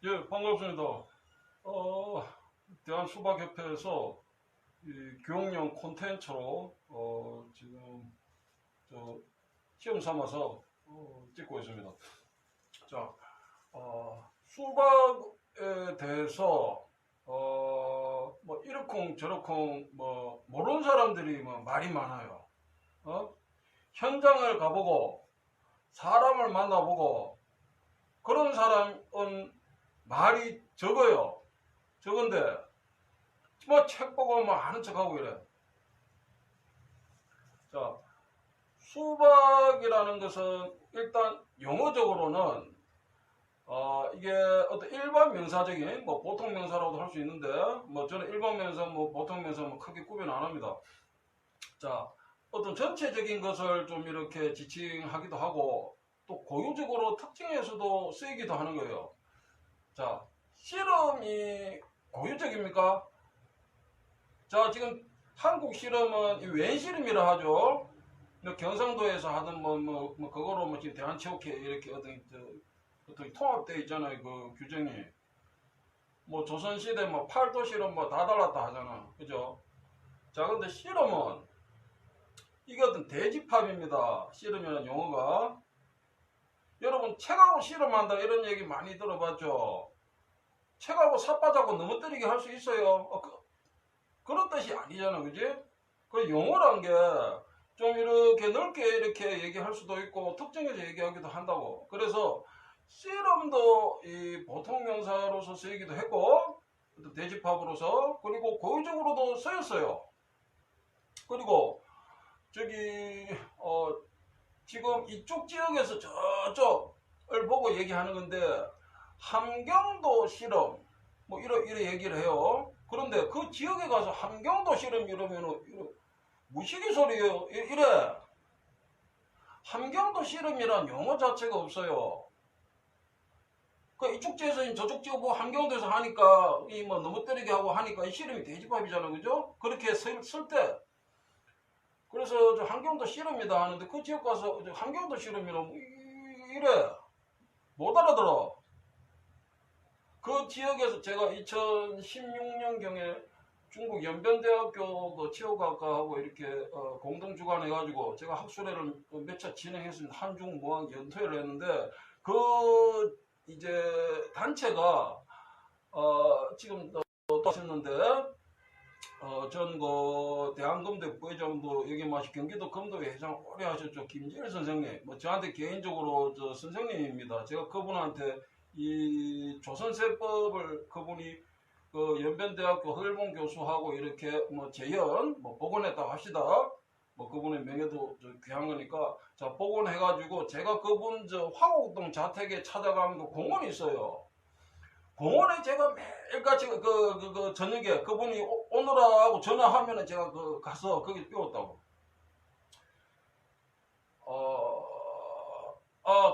예, 반갑습니다. 대한수박협회에서 이 교육용 콘텐츠로 지금 저 시험 삼아서 찍고 있습니다. 자, 수박에 대해서 뭐 이러쿵 저러쿵 뭐 모르는 사람들이 뭐 말이 많아요. 현장을 가보고 사람을 만나보고 그런 사람은 말이 적어요. 적은데 뭐 책 보고 뭐 아는 척하고 이래. 자, 수박이라는 것은 일단 용어적으로는 이게 어떤 일반 명사적인 뭐 보통 명사라고도 할 수 있는데 뭐 저는 일반 명사 뭐 보통 명사 뭐 크게 구분 안 합니다. 자, 어떤 전체적인 것을 좀 이렇게 지칭하기도 하고 또 고유적으로 특징에서도 쓰이기도 하는 거예요. 자, 씨름이 고유적입니까? 자, 지금 한국 씨름은 웬씨름이라 하죠. 경상도에서 하던 그거로 뭐 지금 대한체육회 이렇게 어떤 통합되어 있잖아요. 그 규정이. 뭐 조선시대 뭐 팔도 씨름 뭐 다 달랐다 하잖아. 그죠? 자, 근데 씨름은 이게 어떤 대집합입니다. 씨름이라는 용어가. 여러분, 책하고 씨름한다 이런 얘기 많이 들어봤죠? 책하고 삿바잡고 넘어뜨리게 할 수 있어요. 그런 뜻이 아니잖아. 그지? 그 용어란 게 좀 이렇게 넓게 이렇게 얘기할 수도 있고 특정해서 얘기하기도 한다고. 그래서 씨름도 이 보통 명사로서 쓰이기도 했고 대집합으로서 그리고 고유적으로도 쓰였어요. 그리고 저기 지금 이쪽 지역에서 저쪽을 보고 얘기하는 건데 함경도 씨름 뭐 이래 얘기를 해요. 그런데 그 지역에 가서 함경도 씨름 이러면은 무식이 소리예요. 이래. 함경도 씨름이란 용어 자체가 없어요. 그 이쪽 지에서 저쪽 지역 뭐 함경도에서 하니까 이 뭐 너무 때리게 하고 하니까 이 씨름이 돼지밥이잖아. 그죠? 그렇게 쓸 때. 그래서 저 함경도 씨름이다 하는데 그 지역 가서 함경도 씨름이라면 이래. 못 알아들어. 그 지역에서 제가 2016년경에 중국 연변대학교 그 체육학과하고 이렇게 공동 주관해가지고 제가 학술회를 몇 차 진행했습니다. 한중무학 연토회를 했는데 그 이제 단체가 지금 또 하셨는데 전 그 대한검대 부회장도 여기 마시 경기도 검도회 회장 오래 하셨죠. 김재일 선생님. 뭐 저한테 개인적으로 저 선생님입니다. 제가 그분한테 이 조선세법을 그분이 그 연변대학교 허일봉 교수하고 이렇게 뭐 재현 뭐 복원했다고 합시다. 뭐 그분의 명예도 귀한 거니까 자 복원해가지고 제가 그분 저 화곡동 자택에 찾아가면 그 공원이 있어요. 공원에 제가 매일같이 그 저녁에 그분이 오느라 하고 전화하면은 제가 가서 거기 배웠다고.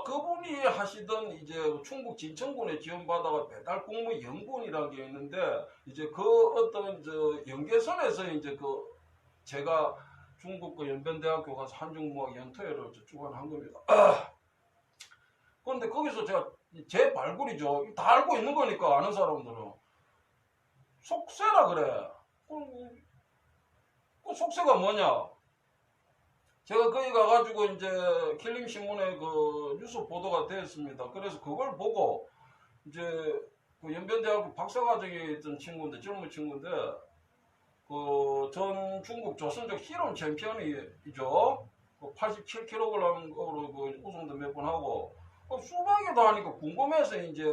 그분이 하시던 이제 충북 진천군에 지원받아가 배달 공무 연구원이라는 게 있는데 이제 그 어떤 저 연계선에서 이제 제가 중국 그 연변대학교 가서 한중무학 연토회를 주관한 겁니다. 그런데 거기서 제가 제 발굴이죠. 다 알고 있는 거니까 아는 사람들은 속세라 그래. 그 속세가 뭐냐? 제가 거기 가가지고 이제 킬림신문에 그 뉴스 보도가 되었습니다. 그래서 그걸 보고 이제 그 연변대학교 박사과정에 있던 친구인데 젊은 친구인데 그 전 중국 조선족 씨름 챔피언이죠. 그 87kg으로 그 우승도 몇 번 하고 수박에도 하니까 궁금해서 이제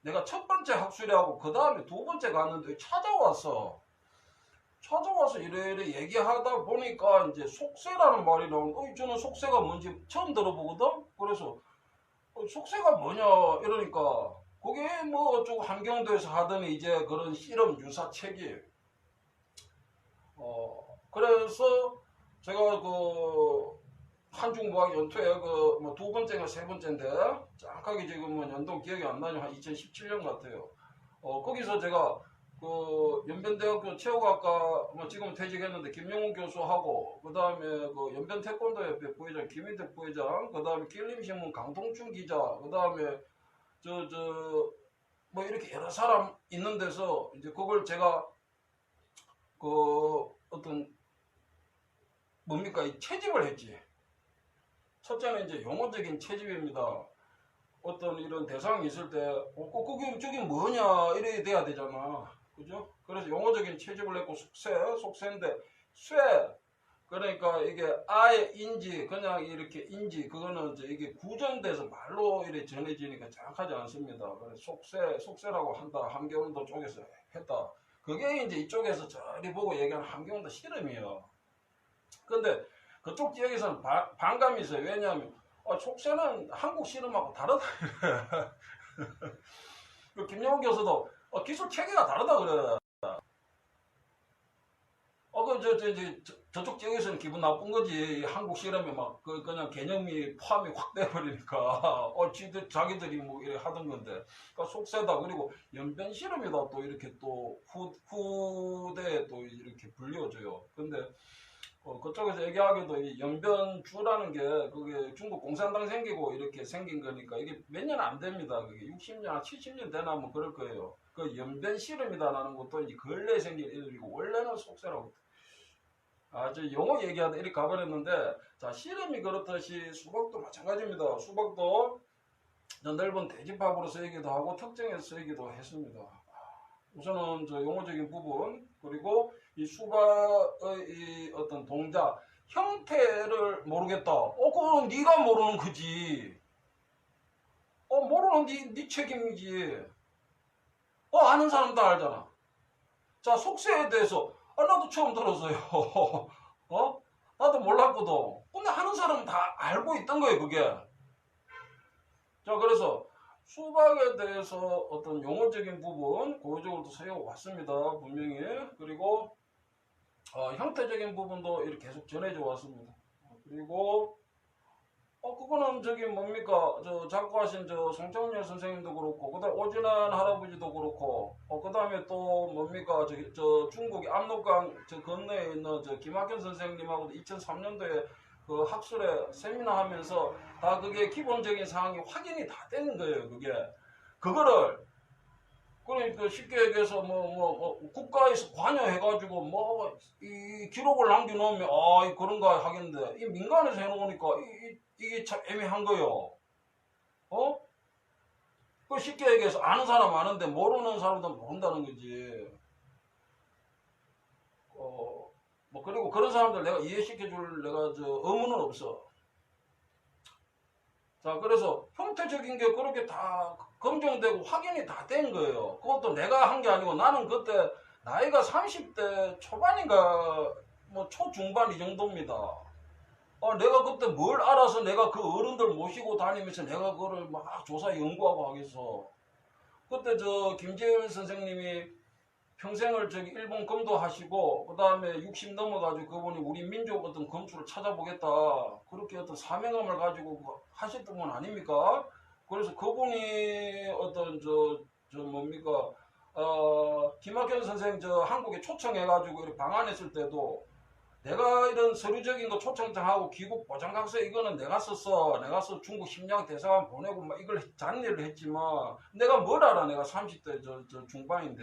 내가 첫 번째 학술회하고 그 다음에 두 번째 갔는데 찾아왔어. 찾아와서 이래이래 얘기하다 보니까 이제 속세라는 말이 나오는데 저는 속세가 뭔지 처음 들어보거든. 그래서 속세가 뭐냐 이러니까 그게 뭐 어쩌고 한경도에서 하던 이제 그런 씨름 유사 책이 그래서 제가 그 한중무학 연토에 그 뭐 두 번째가 세 번째인데 정확하게 지금은 연도 기억이 안 나죠. 한 2017년 같아요. 거기서 제가 그 연변대학교 체육학과 뭐 지금 퇴직했는데 김용훈 교수하고 그 다음에 그 연변태권도협회 부회장 김인택 부회장 그 다음에 킬림신문 강동춘 기자 그 다음에 저 뭐 이렇게 여러 사람 있는 데서 이제 그걸 제가 그 어떤 뭡니까 이 채집을 했지. 첫째는 이제 용어적인 채집입니다. 어떤 이런 대상이 있을 때 그게 저게 뭐냐 이래 돼야 되잖아. 그죠? 그래서 용어적인 채집을 했고 속세인데 쇠 그러니까 이게 아예 인지 그냥 이렇게 인지 그거는 이제 이게 구전돼서 말로 이렇게 전해지니까 정확하지 않습니다. 그래서 속세라고 한다. 함경도 쪽에서 했다. 그게 이제 이쪽에서 저리 보고 얘기하는 함경도 씨름이에요. 근데 그쪽 지역에서는 반감이 있어요. 왜냐하면 속세는 한국 씨름하고 다르다. 김영훈 교수도 기술 체계가 다르다 그래. 저쪽 지역에서는 기분 나쁜 거지. 한국 씨름에 막, 그냥 개념이 포함이 확 돼버리니까. 자기들이 뭐 이렇게 하던 건데. 그러니까 속세다. 그리고 연변 씨름이다. 또 이렇게 또 후대에 또 이렇게 불려줘요. 근데, 그쪽에서 얘기하기도 이 연변주라는 게 그게 중국 공산당 생기고 이렇게 생긴 거니까 이게 몇 년 안 됩니다. 그게 60년, 70년 되나 뭐 그럴 거예요. 그 연변 씨름이다라는 것도 이제 근래에 생긴 일이고 원래는 속세라고. 저 용어 얘기하다 이렇게 가버렸는데 자 씨름이 그렇듯이 수박도 마찬가지입니다. 수박도 넓은 대집합으로 쓰이기도 하고 특정해서 쓰이기도 했습니다. 우선은 저 용어적인 부분 그리고 이 수박의 이 어떤 동작 형태를 모르겠다. 그건 네가 모르는 거지. 모르는 네 책임이지. 아는 사람 다 알잖아. 자 속세에 대해서 나도 처음 들었어요. 나도 몰랐거든. 근데 하는 사람은 다 알고 있던 거예요 그게. 자 그래서 수박에 대해서 어떤 용어적인 부분 고유적으로도 사용해왔습니다. 분명히. 그리고 형태적인 부분도 이렇게 계속 전해져 왔습니다. 그리고 그거는 저기 뭡니까 저 작곡하신 저 송정열 선생님도 그렇고 그다음 오진환 할아버지도 그렇고 그 다음에 또 뭡니까 저 중국의 압록강 저 건너에 있는 저 김학현 선생님하고도 2003년도에 그 학술에 세미나 하면서 다 그게 기본적인 사항이 확인이 다 되는 거예요. 그거를 그러니까 쉽게 얘기해서 국가에서 관여해가지고 뭐 이 기록을 남겨놓으면 그런가 하겠는데 이 민간에서 해놓으니까 이게 참 애매한 거요. 그 쉽게 얘기해서 아는 사람 아는데 모르는 사람도 모른다는 거지. 그리고 그런 사람들 내가 이해시켜줄 내가 의무는 없어. 자, 그래서 형태적인 게 그렇게 다 검증되고 확인이 다 된 거예요. 그것도 내가 한 게 아니고 나는 그때 나이가 30대 초반인가 뭐 초중반 이 정도입니다. 내가 그때 뭘 알아서 내가 그 어른들 모시고 다니면서 내가 그거를 막 조사 연구하고 하겠어. 그때 김재열 선생님이 평생을 일본 검도하시고 그 다음에 60 넘어가지고 그분이 우리 민족 어떤 검수를 찾아보겠다 그렇게 어떤 사명감을 가지고 하셨던 분 아닙니까? 그래서 그분이 어떤 뭡니까 김학현 선생 한국에 초청해가지고 이렇게 방한했을 때도 내가 이런 서류적인 거 초청장하고 귀국 보장각서 이거는 내가 썼어. 내가 중국 심양 대사관 보내고 막 이걸 잔일을 했지만 내가 뭘 알아? 내가 30대 중반인데.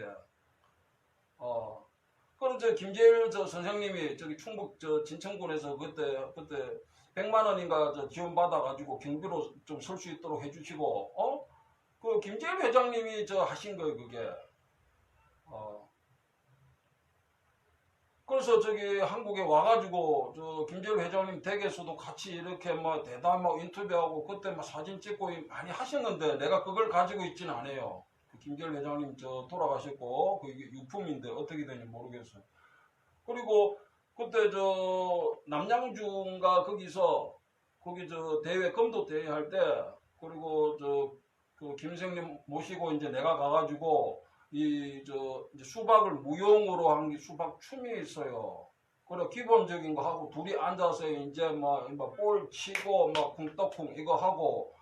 그럼 김재일 선생님이 충북 진천군에서 그때 100만 원인가 지원 받아가지고 경비로 좀 설 수 있도록 해주시고 그 김재일 회장님이 하신 거예요 그게. 그래서 한국에 와가지고 김재일 회장님 댁에서도 같이 이렇게 대담하고 인터뷰하고 그때 사진 찍고 많이 하셨는데 내가 그걸 가지고 있지는 않아요. 김재일 회장님 돌아가셨고 그게 유품인데 어떻게 되는지 모르겠어요. 그리고 그때 남양주인가 거기서 거기 대회 검도 대회 할 때 그리고 그 김생님 모시고 이제 내가 가가지고 이제 수박을 무용으로 한 게 수박 춤이 있어요. 그래 기본적인 거 하고 둘이 앉아서 이제 볼 치고 궁떡쿵 이거 하고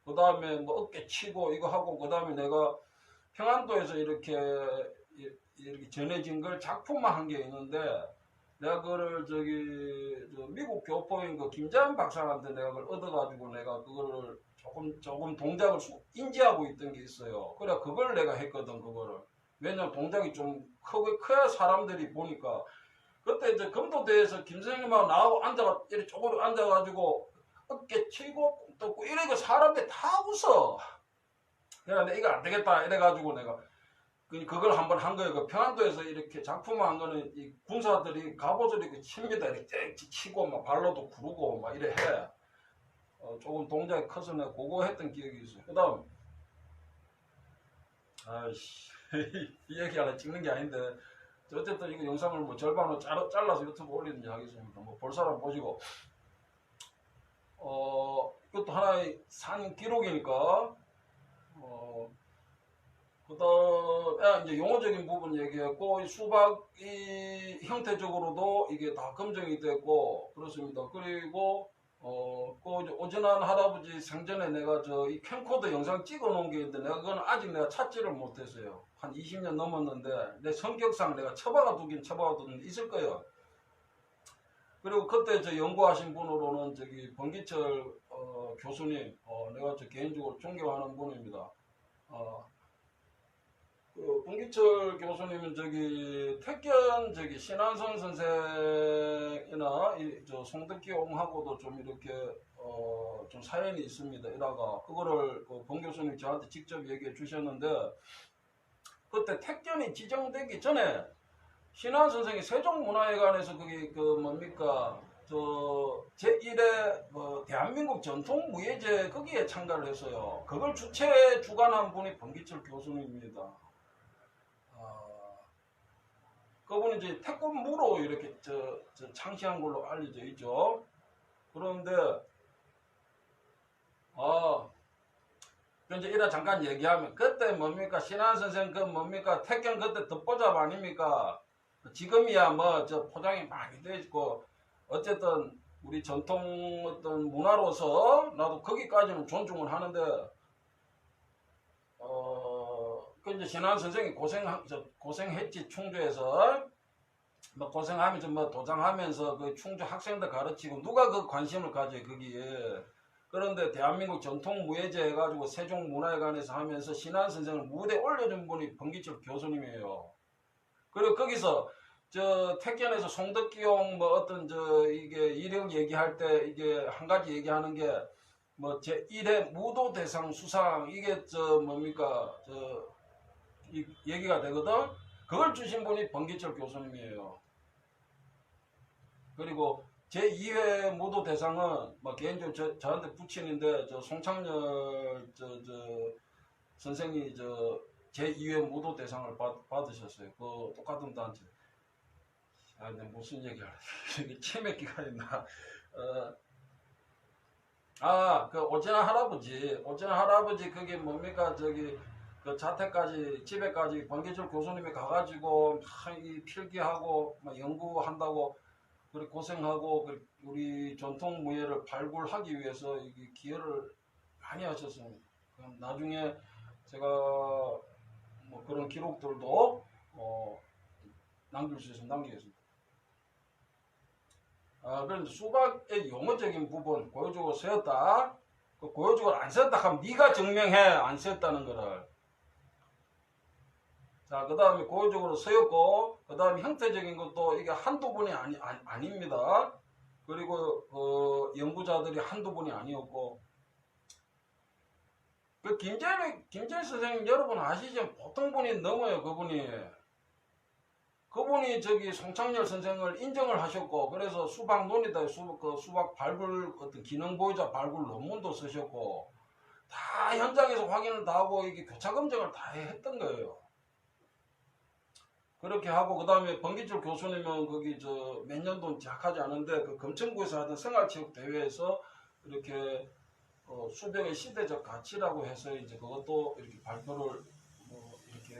그 다음에 어깨 치고 이거 하고 그 다음에 내가 평안도에서 이렇게 전해진 걸 작품화한 게 있는데 내가 그거를 미국 교포인 김자연 박사한테 내가 그걸 얻어가지고 내가 그거를 조금 동작을 인지하고 있던 게 있어요. 그래 그걸 내가 했거든 그거를. 왜냐면 동작이 좀 커야 사람들이 보니까. 그때 이제 검도대에서 김 선생님하고 나하고 이렇게 쪼그려 앉아가지고 어깨 치고 떴고 이러니까 사람들이 다 웃어. 그래 내가 이거 안 되겠다 이래가지고 내가 그걸 한번 한 거예요. 그 평안도에서 이렇게 작품 한 거는 이 군사들이 갑옷을 이렇게 칩니다. 이렇게 치고 막 발로도 구르고 막 이래 해. 조금 동작이 커서 내가 그거 했던 기억이 있어요. 그 다음 아이씨 이 얘기 하나 찍는 게 아닌데 어쨌든 이거 영상을 뭐 절반으로 잘라서 유튜브 올리는지 하겠습니다. 뭐 볼 사람 보시고 이것도 하나의 산 기록이니까 그다음 이제 용어적인 부분 얘기했고 수박이 형태적으로도 이게 다 검증이 됐고 그렇습니다. 그리고 그 오진환 할아버지 생전에 내가 이 캠코더 영상 찍어 놓은 게 있는데 그건 아직 내가 찾지를 못했어요. 한 20년 넘었는데 내 성격상 내가 처박아 두긴 있을 거예요. 그리고 그때 연구하신 분으로는 번기철 교수님 내가 개인적으로 존경하는 분입니다. 번기철 교수님은 택견 신한선 선생이나 송덕기옹하고도 좀 이렇게 좀 사연이 있습니다. 이라가 그거를 봉 교수님 저한테 직접 얘기해 주셨는데 그때 택견이 지정되기 전에 신한 선생이 세종문화회관에서 그게 뭡니까 제1회 대한민국 전통무예제 거기에 참가를 했어요. 그걸 주관한 분이 번기철 교수님입니다. 그분이 이제 태권무로 이렇게 창시한 걸로 알려져 있죠. 그런데 이제 이래 잠깐 얘기하면 그때 뭡니까 신한 선생 뭡니까 택견 그때 덮보잡 아닙니까? 지금이야 포장이 많이 돼 있고 어쨌든 우리 전통 어떤 문화로서 나도 거기까지는 존중을 하는데 이제 신한 선생이 고생했지 충주에서 고생하면서 도장하면서 그 충주 학생들 가르치고 누가 그 관심을 가져요 거기에. 그런데 대한민국 전통무예제 해가지고 세종문화회관에서 하면서 신한 선생을 무대에 올려준 분이 번기철 교수님이에요. 그리고 거기서 택견에서 송덕기용 이게 이력 얘기할 때 이게 한 가지 얘기하는 게 제1회 무도대상 수상 이게 뭡니까 이 얘기가 되거든. 그걸 주신 분이 번기철 교수님이에요. 그리고 제2회 무도대상은 개인적으로 저한테 부친인데 송창렬 선생이 제2회 무도대상을 받으셨어요. 그 똑같은 단체. 내가 무슨 얘기하려 이게 치매 기간이 나. 그 오진환 할아버지 그게 뭡니까 그 자택까지 집에까지 번기철 교수님이 가가지고 이 필기하고 연구한다고 그렇게 고생하고 우리 전통 무예를 발굴하기 위해서 이게 기여를 많이 하셨습니다. 그럼 나중에 제가 그런 기록들도 남길 수 있으면 남기겠습니다. 그런데 수박의 용어적인 부분 고유적으로 세웠다. 그 고유적으로 안 세웠다 하면 네가 증명해 안 세웠다는 거를. 자, 그 다음에 고유적으로 세웠고 그 다음에 형태적인 것도 이게 한두 분이 아닙니다. 그리고 연구자들이 한두 분이 아니었고 그 김재일 선생님 여러분 아시죠? 보통 분이 넘어요. 그분이 송창렬 선생을 인정을 하셨고 그래서 수박 논이다 수박 발굴 어떤 기능 보유자 발굴 논문도 쓰셨고 다 현장에서 확인을 다 하고 이게 교차 검증을 다 했던 거예요. 그렇게 하고 그 다음에 번기철 교수님은 거기 몇 년도는 정확하지 않은데 그 금천구에서 하던 생활체육 대회에서 이렇게 수벽의 시대적 가치라고 해서 이제 그것도 이렇게 발표를 이렇게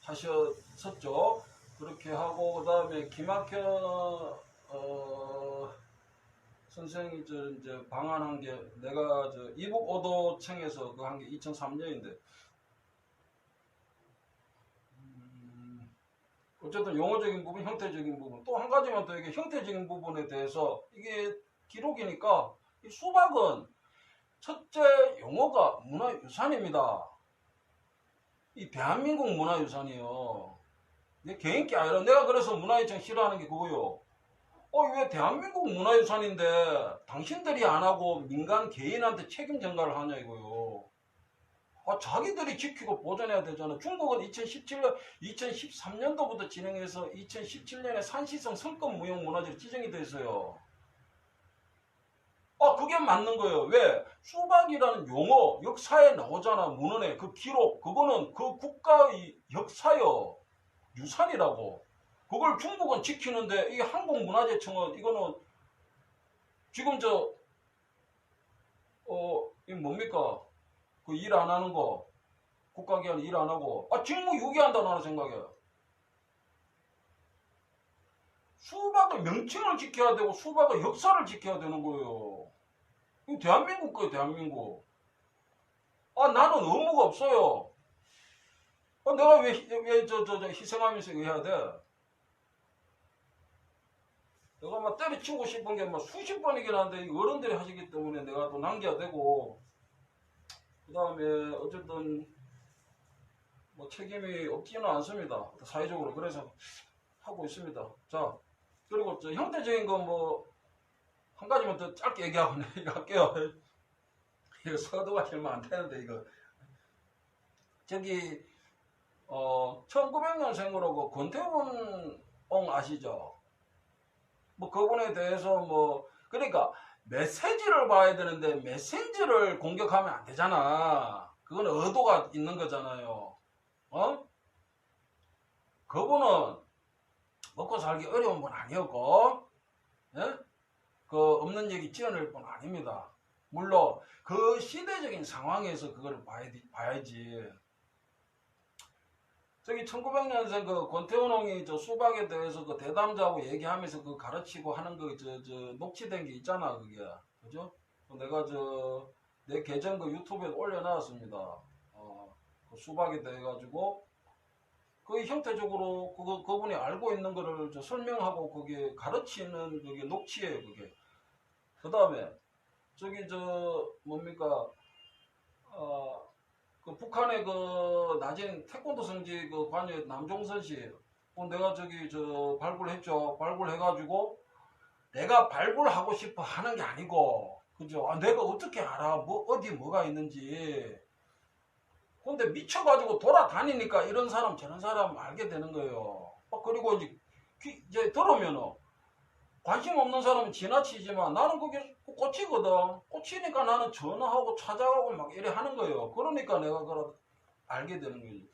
하셨었죠. 그렇게 하고 그 다음에 김학현 선생이 이제 방한한 게 내가 이북 오도청에서 그 한 게 2003년인데 어쨌든 용어적인 부분, 형태적인 부분 또 한 가지만 더 이게 형태적인 부분에 대해서 이게 기록이니까 이 수박은 첫째, 용어가 문화유산입니다. 이 대한민국 문화유산이요. 내 개인기 아니라 내가 그래서 문화유산 싫어하는 게 그거요. 왜 대한민국 문화유산인데 당신들이 안 하고 민간 개인한테 책임 전가를 하냐 이거요. 자기들이 지키고 보존해야 되잖아. 중국은 2013년도부터 진행해서 2017년에 산시성 성급 무형문화재로 지정이 돼 있어요. 그게 맞는 거예요. 왜? 수박이라는 용어, 역사에 나오잖아. 문헌에 그 기록, 그거는 그 국가의 역사요. 유산이라고. 그걸 중국은 지키는데 이 한국문화재청은 이거는 지금 이 뭡니까? 그 일 안 하는 거, 국가기관 일 안 하고, 직무유기한다 나는 생각해. 수박의 명칭을 지켜야 되고 수박의 역사를 지켜야 되는 거예요. 이거 대한민국 거예요, 대한민국. 나는 의무가 없어요. 내가 왜 희생하면서 이거 해야 돼? 내가 막 때려치우고 싶은 게 막 수십 번이긴 한데 어른들이 하시기 때문에 내가 또 남겨야 되고, 그 다음에 어쨌든 뭐 책임이 없지는 않습니다. 사회적으로. 그래서 하고 있습니다. 자, 그리고 형태적인 거 뭐 한 가지만 더 짧게 얘기하고 내가 할게요. 이거 서두가 길면 안 되는데 이거. 1900년생으로 그 권태훈 아시죠? 뭐 그분에 대해서 그러니까 메시지를 봐야 되는데 메신저를 공격하면 안 되잖아. 그건 의도가 있는 거잖아요. 그분은 먹고 살기 어려운 분 아니었고, 예? 그 없는 얘기 지어낼 분 아닙니다. 물론 그 시대적인 상황에서 그걸 봐야지. 1900년생 그 권태훈이 수박에 대해서 그 대담자하고 얘기하면서 그 가르치고 하는 거 녹취된 게 있잖아, 그게. 그죠? 내가 내 계정 그 유튜브에 올려놨습니다. 그 수박에 대해 가지고 그 형태적으로 그분이 알고 있는 거를 설명하고 그게 가르치는 그게 녹취예요, 그게. 그 다음에 뭡니까? 그 북한의 그 낮은 태권도 성지 그 관여 남종선 씨, 내가 발굴했죠. 발굴해가지고 내가 발굴하고 싶어 하는 게 아니고, 그죠? 내가 어떻게 알아? 어디 뭐가 있는지. 근데 미쳐가지고 돌아다니니까 이런 사람 저런 사람 알게 되는 거예요. 그리고 이제 들으면은 관심 없는 사람은 지나치지만 나는 그게 꽂히거든. 꽂히니까 나는 전화하고 찾아가고 막 이래 하는 거예요. 그러니까 내가 그걸 알게 되는 거지.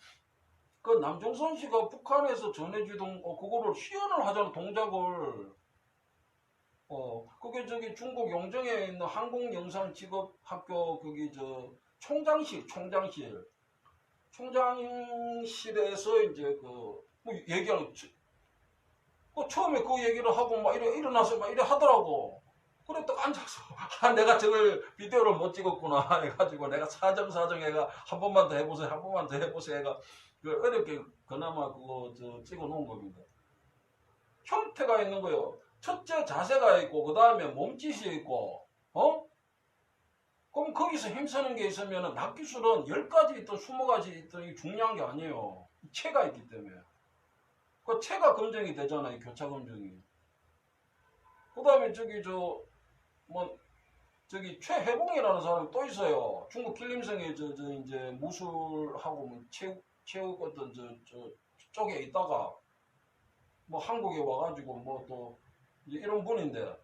그 남종선 씨가 북한에서 전해주던 그거를 시연을 하자는 동작을 그게 중국 용정에 있는 한국영상직업학교 거기 총장실에서 이제 얘기하는 처음에 그 얘기를 하고 막 일어나서 막 이래 하더라고. 그래 또 앉아서 내가 저걸 비디오를 못 찍었구나 해가지고 내가 사정 해가 한 번만 더 해보세요 해가 어렵게 그나마 그거 찍어 놓은 겁니다. 형태가 있는 거요. 첫째 자세가 있고 그 다음에 몸짓이 있고 그럼 거기서 힘쓰는 게 있으면 낚기술은 10가지 있든 20가지 있든 중요한 게 아니에요. 체가 있기 때문에. 그 체가 검증이 되잖아요. 교차 검증이. 그 다음에 최혜봉이라는 사람이 또 있어요. 중국 길림성에 이제 무술하고 체육 어떤 쪽에 있다가 한국에 와가지고 또 이런 분인데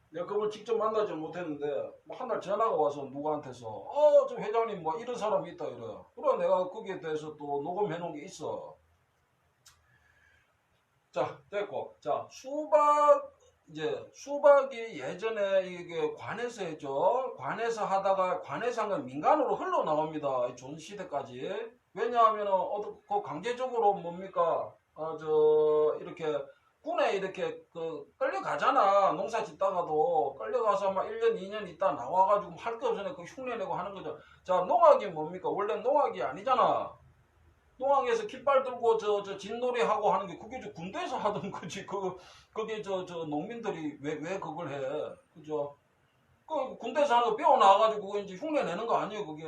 내가 그걸 직접 만나지 못했는데 한 날 전화가 와서 누구한테서 저 회장님 이런 사람이 있다 이래요. 그래 내가 거기에 대해서 또 녹음해 놓은 게 있어. 자, 됐고. 자, 수박이 예전에 이게 관에서 했죠. 관에서 하다가 관에서 한 건 민간으로 흘러나옵니다. 조선시대까지. 왜냐하면, 그 강제적으로 뭡니까? 이렇게, 군에 이렇게, 끌려가잖아. 농사 짓다가도. 끌려가서 막 1년, 2년 있다 나와가지고 할 게 없으니까 그 흉내내고 하는 거죠. 자, 농악이 뭡니까? 원래 농악이 아니잖아. 농항에서 깃발 들고 진놀이 하고 하는 게 그게 군대에서 하던 거지. 그게 농민들이 왜 그걸 해. 그죠? 그 군대에서 하는 거 배워 나와가지고 그거 이제 흉내 내는 거 아니에요, 그게.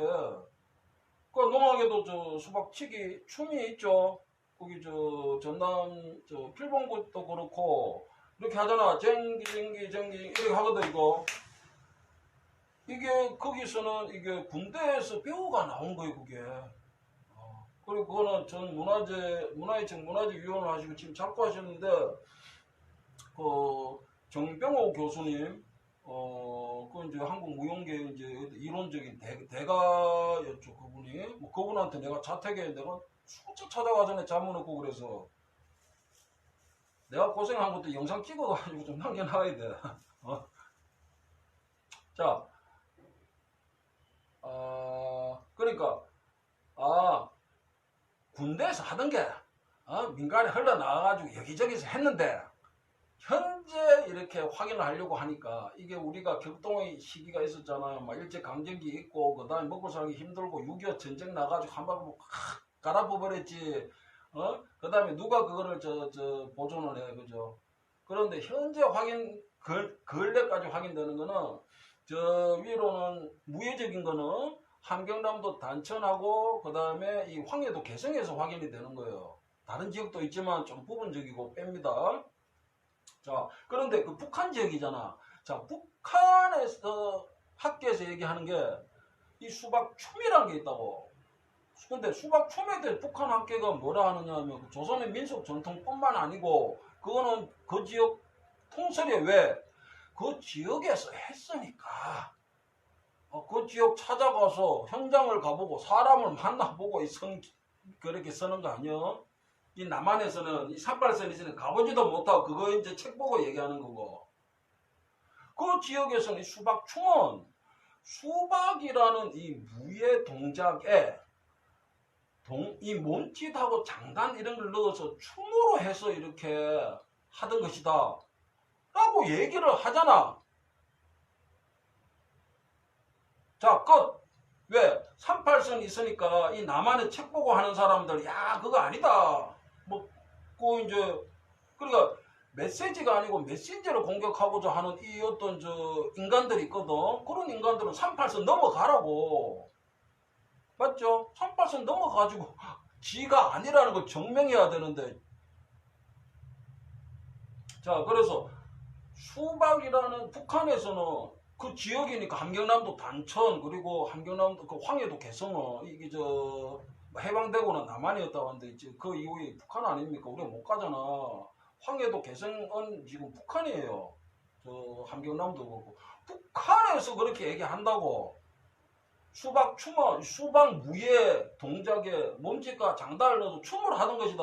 그 농악에도 저 수박치기 춤이 있죠. 거기 저 전남 저 필봉구도 그렇고 이렇게 하잖아. 쟁기 이렇게 하거든 이거. 이게 거기서는 이게 군대에서 배우가 나온 거예요, 그게. 그리고 그거는 전 문화예청 문화재위원을 하시고 지금 자꾸 하셨는데 그 정병호 교수님 그 이제 한국 무용계 이제 이론적인 대가였죠, 그분이. 뭐 그분한테 내가 자택에 내가 수차 찾아가전에 자문했고 그래서 내가 고생한 것도 영상 찍어가지고 좀 남겨놔야 돼. 자, 그러니까 군대에서 하던 게 민간에 흘러나와가지고 여기저기서 했는데 현재 이렇게 확인을 하려고 하니까 이게 우리가 격동의 시기가 있었잖아요. 막 일제강점기 있고 그 다음에 먹고 살기 힘들고 6.25 전쟁 나가지고 한 방울 갈아버렸지. 그 다음에 누가 그거를 보존을 해, 그죠? 그런데 현재 근래까지 확인되는 거는 저 위로는 무예적인 거는 함경남도 단천하고 그 다음에 이 황해도 개성에서 확인이 되는 거예요. 다른 지역도 있지만 좀 부분적이고 뺍니다. 자, 그런데 그 북한 지역이잖아. 자, 북한에서 학계에서 얘기하는 게 이 수박춤이라는 게 있다고. 근데 수박춤에 대해 북한 학계가 뭐라 하느냐 하면 조선의 민속 전통뿐만 아니고 그거는 그 지역 통설에 왜 그 지역에서 했으니까 그 지역 찾아가서 현장을 가보고 사람을 만나보고 그렇게 쓰는 거 아니야? 이 남한에서는 이 38선에서는 가보지도 못하고 그거 이제 책 보고 얘기하는 거고. 그 지역에서는 이 수박춤은 수박이라는 이 무예 동작에 이 몸짓하고 장단 이런 걸 넣어서 춤으로 해서 이렇게 하던 것이다 라고 얘기를 하잖아. 자, 끝. 왜? 38선 있으니까 이 남한에 책 보고 하는 사람들 야 그거 아니다. 뭐 그 이제 그러니까 메시지가 아니고 메신저를 공격하고자 하는 이 어떤 저 인간들이 있거든. 그런 인간들은 38선 넘어가라고. 맞죠? 38선 넘어가지고 지가 아니라는 걸 증명해야 되는데. 자, 그래서 수박이라는 북한에서는 그 지역이니까 함경남도 단천 그리고 함경남도 그 황해도 개성은 이게 저 해방되고는 남한이었다고 하는데 그 이후에 북한 아닙니까? 우리가 못 가잖아. 황해도 개성은 지금 북한이에요. 저 함경남도 그렇고 북한에서 그렇게 얘기한다고. 수박 춤은 수박 무예 동작에 몸짓과 장단을 넣어서 춤을 하던 것이다.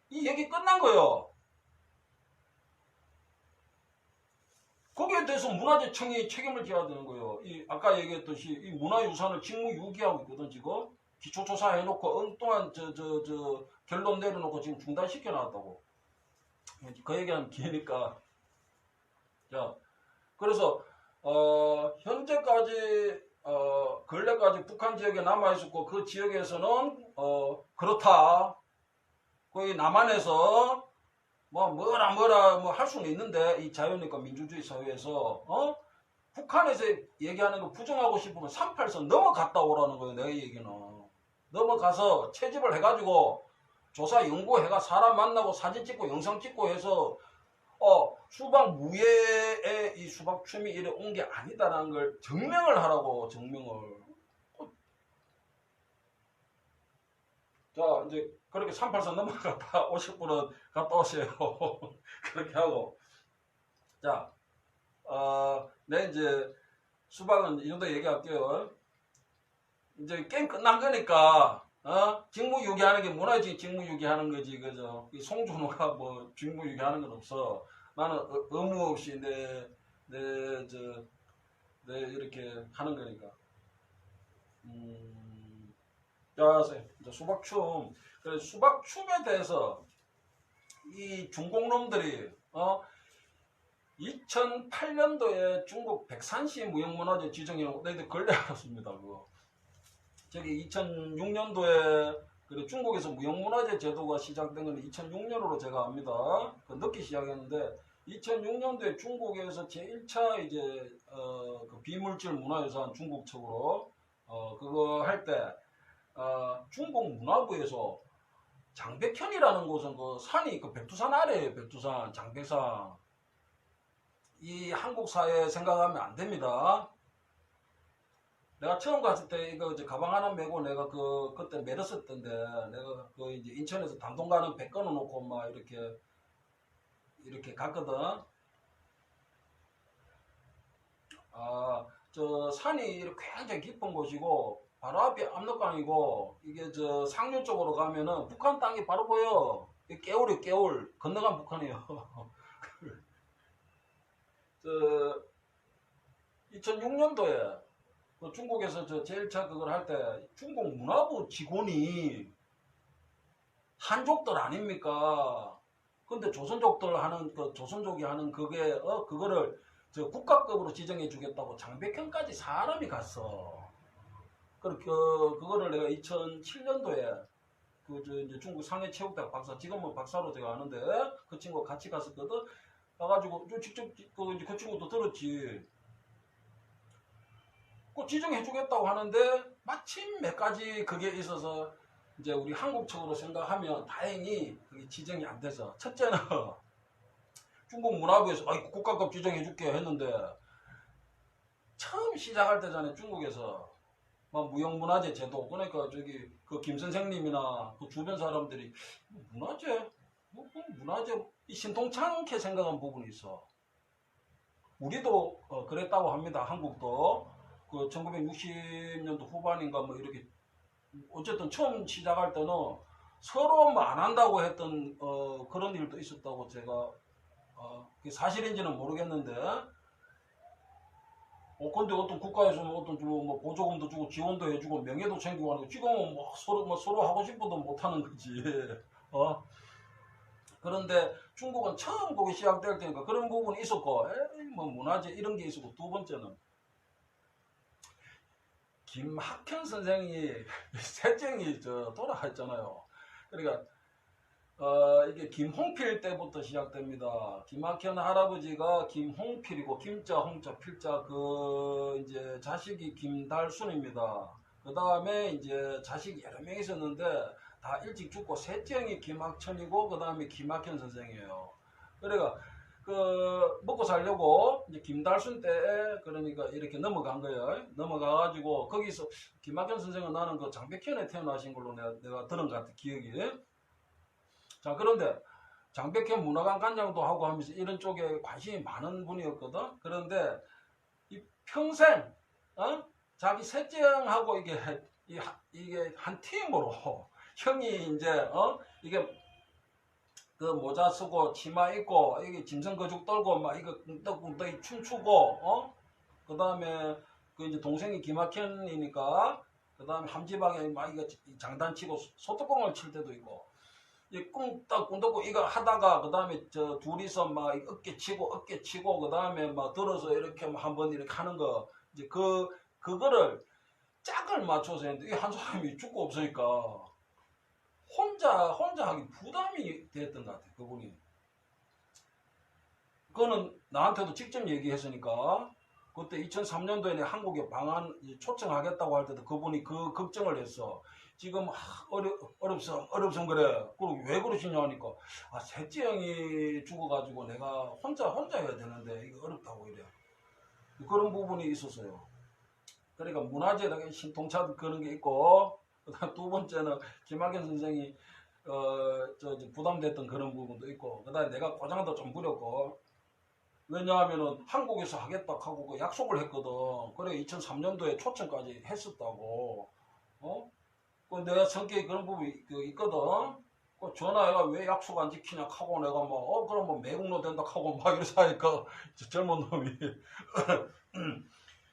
이 얘기 끝난 거예요. 거기에 대해서 문화재청이 책임을 져야 되는 거예요. 이 아까 얘기했듯이 이 문화유산을 직무유기하고 있거든 지금. 기초조사 해놓고 엉뚱한 결론 내려놓고 지금 중단시켜 놨다고. 그 얘기하면 기니까. 자, 그래서 현재까지 근래까지 북한 지역에 남아 있었고 그 지역에서는 그렇다. 거기 남한에서 뭐라 뭐 할 수는 있는데 이 자유민주주의 민주주의 사회에서 북한에서 얘기하는 거 부정하고 싶으면 38선 넘어갔다 오라는 거예요. 내 얘기는. 넘어가서 채집을 해가지고 조사 연구해가 사람 만나고 사진 찍고 영상 찍고 해서 수박 무예의 이 수박 춤이 이래 온 게 아니다라는 걸 증명을 하라고. 증명을. 자, 이제 그렇게 38선 넘어갔다 오실 분은 갔다 오세요. 그렇게 하고. 자, 내 이제 수박은 이 정도 얘기할게요. 이제 게임 끝난 거니까, 직무유기하는 게 문화지 직무유기하는 거지, 그죠? 이 송준호가 뭐 직무유기하는 건 없어. 나는 의무 없이 내 이렇게 하는 거니까. 자, 이제 수박춤. 그래서 수박춤에 대해서 이 중공놈들이 2008년도에 중국 백산시 무형문화재 지정이라고 너희들 걸레 알았습니다. 그거. 저기 2006년도에 그리고 중국에서 무형문화재 제도가 시작된 건 2006년으로 제가 압니다. 그 늦게 시작했는데 2006년도에 중국에서 제1차 이제 그 비물질 문화유산 중국 측으로 그거 할 때 중국 문화부에서 장백현이라는 곳은 그 산이 그 백두산 아래에 백두산 장백산 이 한국 사회 생각하면 안 됩니다. 내가 처음 갔을 때 이거 이제 가방 하나 메고 내가 그때 메렸었던데 내가 그 이제 인천에서 단동 가는 배 끊어놓고 막 이렇게 갔거든. 저 산이 이렇게 굉장히 깊은 곳이고 바로 앞이 압록강이고 이게 저 상류 쪽으로 가면은 북한 땅이 바로 보여. 깨울이 깨울 건너간 북한이에요. 저 2006년도에 그 중국에서 저 제1차 그걸 할 때 중국 문화부 직원이 한족들 아닙니까? 근데 조선족들 하는 그 조선족이 하는 그거를 저 국가급으로 지정해 주겠다고 장백현까지 사람이 갔어. 그거를 내가 2007년도에 이제 중국 상해체육대학 박사, 지금은 박사로 제가 아는데 그 친구 같이 갔었거든. 가가지고 직접 그 친구도 들었지. 그 지정해 주겠다고 하는데 마침 몇 가지 그게 있어서 이제 우리 한국 측으로 생각하면 다행히 그게 지정이 안 돼서 첫째는 중국 문화부에서 국가급 지정해 줄게 했는데 처음 시작할 때잖아요. 중국에서 막 무형문화재 제도 그러니까 저기 그 김 선생님이나 그 주변 사람들이 문화재 문화재 신통찮게 생각한 부분이 있어. 우리도 그랬다고 합니다. 한국도 그 1960년도 후반인가 뭐 이렇게 어쨌든 처음 시작할 때는 서로 뭐 안 한다고 했던 그런 일도 있었다고 제가 그게 사실인지는 모르겠는데 근데 어떤 국가에서는 어떤 뭐 보조금도 주고 지원도 해주고 명예도 챙기고 하는 거 지금은 뭐 서로 하고 싶어도 못 하는 거지. 그런데 중국은 처음 그게 시작될 때니까 그런 부분이 있었고 뭐 문화재 이런 게 있었고 두 번째는 김학현 선생이 셋째이 돌아갔잖아요. 그러니까 이게 김홍필 때부터 시작됩니다. 김학현 할아버지가 김홍필이고 김자 홍자 필자 이제 자식이 김달순입니다. 그 다음에 이제 자식이 여러 명 있었는데 다 일찍 죽고 셋째 형이 김학천이고 그 다음에 김학현 선생이에요. 그러니까 먹고 살려고 이제 김달순 때 그러니까 이렇게 넘어간 거예요. 넘어가가지고 거기서 김학현 선생은 나는 그 장백현에 태어나신 걸로 내가 들은 것 같아 기억이. 자 그런데 장백현 문화관 관장도 하고 하면서 이런 쪽에 관심이 많은 분이었거든. 그런데 이 평생 자기 셋째 형하고 이게 한 팀으로 형이 이제 이게 그 모자 쓰고 치마 입고 이게 짐승 거죽 떨고 막 이거 꿍떡꿍떡 춤추고 그 다음에 그 이제 동생이 김학현이니까 그 다음에 함지방에 막 이거 장단치고 소뚜껑을 칠 때도 있고 이 꿍떡꿍떡 이거 하다가 그 다음에 저 둘이서 막 어깨 치고 그 다음에 막 들어서 이렇게 한번 이렇게 하는 거 이제 그거를 짝을 맞춰서 했는데 한 사람이 죽고 없으니까 혼자 하기 부담이 됐던 것 같아요. 그분이. 그거는 나한테도 직접 얘기했으니까 그때 2003년도에 한국에 방한 초청하겠다고 할 때도 그분이 그 걱정을 했어. 지금 어렵성 그래. 그리고 왜 그러시냐 하니까 셋째 형이 죽어가지고 내가 혼자 해야 되는데 이거 어렵다고 이래. 그런 부분이 있었어요. 그러니까 문화재에 신통차 그런 게 있고 그다음 두 번째는 김학현 선생이 부담됐던 그런 부분도 있고 그다음에 내가 고장도 좀 부렸고 왜냐하면은 한국에서 하겠다 하고 그 약속을 했거든. 그래 2003년도에 초청까지 했었다고. 내가 성격이 그런 부분이 있거든. 전화해가 왜 약속 안 지키냐 하고 내가 막 그럼 뭐 매국노 된다 하고 막 이러서 하니까 젊은 놈이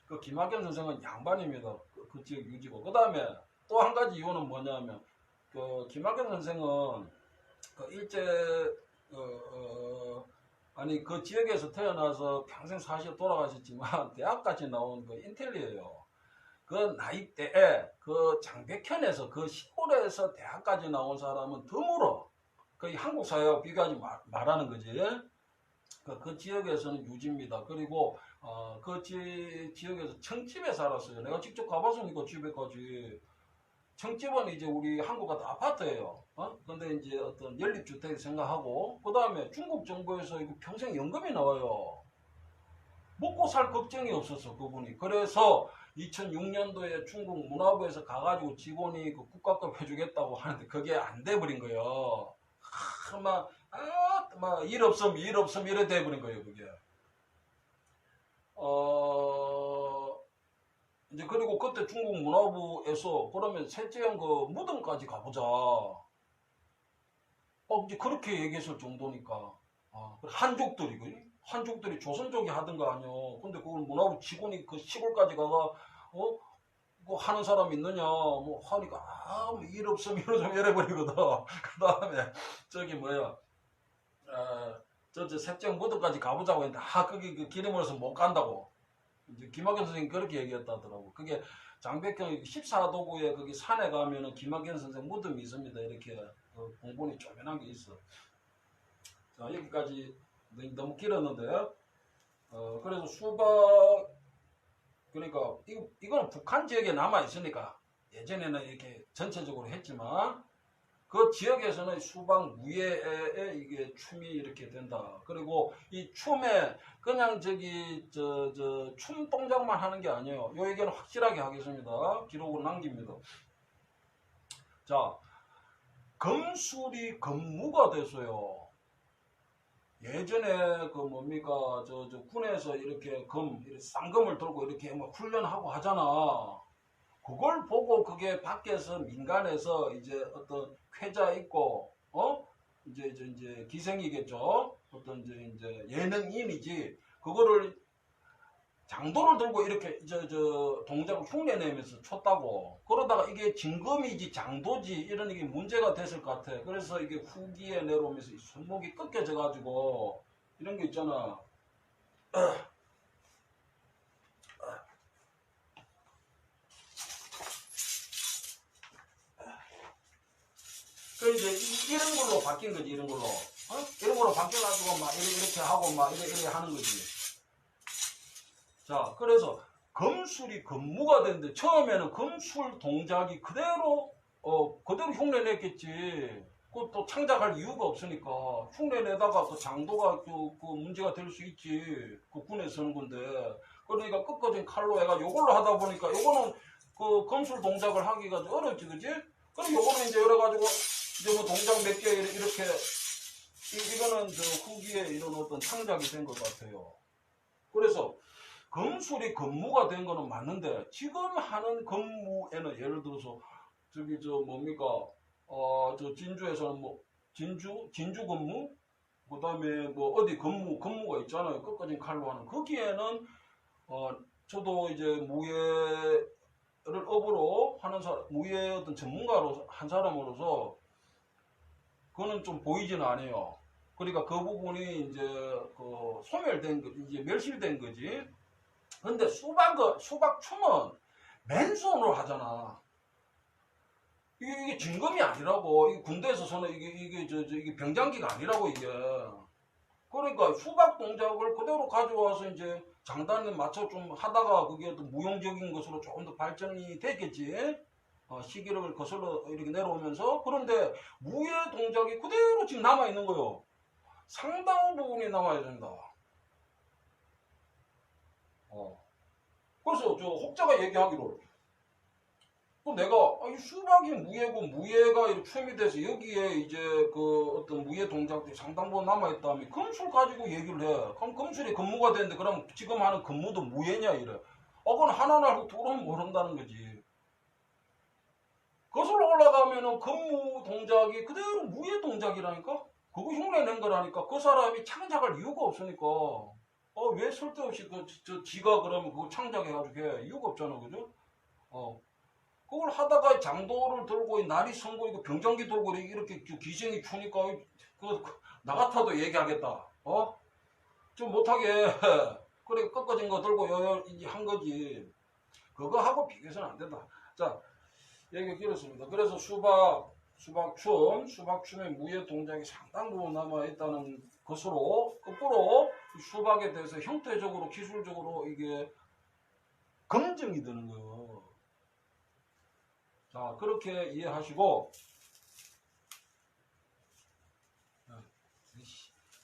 그 김학현 선생은 양반입니다. 그 지역 유지고 그 다음에 또 한 가지 이유는 뭐냐면 그 김학현 선생은 그 일제 아니 그 지역에서 태어나서 평생 사실 돌아가셨지만 대학까지 나온 그 인텔리예요. 그 나이 때에 그 장백현에서 그 시골에서 대학까지 나온 사람은 드물어. 거의 한국 사회와 비교하지 말하는 거지. 그 지역에서는 유지입니다. 그리고 그 지역에서 청집에 살았어요. 내가 직접 가봤으니까 집에까지. 청집은 이제 우리 한국 같은 아파트예요. 근데 이제 어떤 연립주택 생각하고, 그 다음에 중국 정부에서 이거 평생 연금이 나와요. 먹고 살 걱정이 없었어, 그분이. 그래서 2006년도에 중국 문화부에서 가가지고 직원이 그 국가급 해주겠다고 하는데 그게 안 돼버린 거예요. 막 일 없음 이래 돼버린 거예요, 그게. 이제 그리고 그때 중국 문화부에서 그러면 셋째형 그 무덤까지 가보자. 이제 그렇게 얘기했을 정도니까. 한족들이 조선족이 하던 거 아니요. 근데 그걸 문화부 직원이 그 시골까지 가가 뭐 하는 사람 있느냐 뭐 하니까 뭐 일 없음 이러 좀 이래버리거든. 그 다음에 저기 뭐야 저 셋째형 무덤까지 가보자고 했는데 거기 그 길이 멀어서 못 간다고. 이제 김학현 선생님이 그렇게 얘기했다더라고. 그게 장백형 14도구에 거기 산에 가면은 김학현 선생 무덤이 있습니다. 이렇게 공분이 쪼매난 게 있어. 자, 여기까지 너무 길었는데, 그래서 수박, 그러니까 이거는 북한 지역에 남아 있으니까 예전에는 이렇게 전체적으로 했지만 그 지역에서는 수박 무예에 이게 춤이 이렇게 된다. 그리고 이 춤에 그냥 춤 동작만 하는 게 아니에요. 요 얘기는 확실하게 하겠습니다. 기록을 남깁니다. 자, 금술이 금무가 됐어요. 예전에 그 뭡니까 저 군에서 이렇게 쌍금을 들고 이렇게 뭐 훈련하고 하잖아. 그걸 보고 그게 밖에서 민간에서 이제 어떤 쾌자 있고 이제 기생이겠죠. 어떤 이제 예능인이지. 그거를 장도를 들고 이렇게 동작을 흉내내면서 췄다고. 그러다가 이게 진검이지 장도지 이런 게 문제가 됐을 것 같아. 그래서 이게 후기에 내려오면서 손목이 꺾여져 가지고 이런 게 있잖아. 그 이제 이런 걸로 바뀐 거지. 이런 걸로 이런 걸로 바뀌어가지고 막 이렇게 하고 막 이렇게 하는 거지. 자, 그래서 금술이 금무가 됐는데 처음에는 금술 동작이 그대로 흉내 냈겠지. 그것도 창작할 이유가 없으니까 흉내 내다가 그 장도가 그 문제가 될 수 있지. 그 군에 서는 건데. 그러니까 끝까지 칼로 해가지고 요걸로 하다 보니까 요거는 그 금술 동작을 하기가 좀 어렵지, 그지? 그럼 요거는 이제 열어가지고 이제 뭐 동작 몇 개 이렇게 이거는 후기에 이런 어떤 창작이 된 것 같아요. 그래서 금술이 금무가 된 거는 맞는데 지금 하는 금무에는 예를 들어서 뭡니까 진주에서는 뭐 진주 금무 그 다음에 뭐 어디 금무가 있잖아요. 끝까지 칼로 하는 거기에는 저도 이제 무예를 업으로 하는 무예 어떤 전문가로 한 사람으로서 그거는 좀 보이지는 않아요. 그러니까 그 부분이 이제 소멸된 거, 이제 멸실된 거지. 근데 수박춤은 맨손으로 하잖아. 이게 진검이 아니라고. 이게 군대에서는 이게 병장기가 아니라고, 이게. 그러니까 수박 동작을 그대로 가져와서 이제 장단에 맞춰 좀 하다가 그게 또 무용적인 것으로 조금 더 발전이 됐겠지. 시기를 거슬러 이렇게 내려오면서. 그런데 무예 동작이 그대로 지금 남아있는 거예요. 상당 부분이 남아야 된다. 그래서 혹자가 얘기하기를 내가 이 수박이 무예고 무예가 이렇게 춤이 돼서 여기에 이제 어떤 무예 동작들이 상당 부분 남아있다면 금술 가지고 얘기를 해. 그럼 금술이 금무가 되는데 그럼 지금 하는 금무도 무예냐 이래. 그건 하나는 알고 둘은 모른다는 거지. 거슬러 올라가면은 금무 동작이 그대로 무예 동작이라니까? 그거 흉내낸 거라니까. 그 사람이 창작할 이유가 없으니까. 왜 쓸데없이 지가 그러면 그거 창작해가지고 해. 이유가 없잖아, 그죠? 그걸 하다가 장도를 들고 날이 선고 이거 병장기 들고 이렇게 기생이 추니까 나 같아도 얘기하겠다. 좀 못하게 그래 꺾어진 거 들고 한 거지. 그거 하고 비교해서는 안 된다. 자, 얘기가 길었습니다. 그래서 수박춤의 무예 동작이 상당 부분 남아 있다는 것으로 거꾸로 수박에 대해서 형태적으로 기술적으로 이게 검증이 되는 거예요. 자, 그렇게 이해하시고,